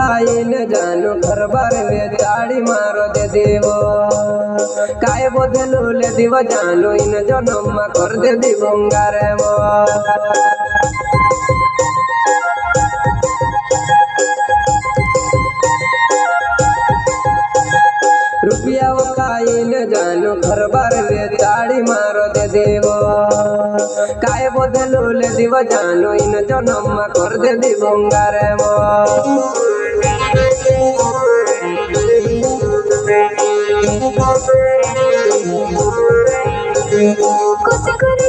काईने जानो घर बार में चाड़ी मारो दे देवो काय बदलू ले दिव जानो इन जनम कर दे दी बंगारे वो रुपया वो काईने जानो घर बार में चाड़ी मारो दे देवो काय बदलू ले दिव जानो इन जनम कर दे दी बंगारे वो कोसे करे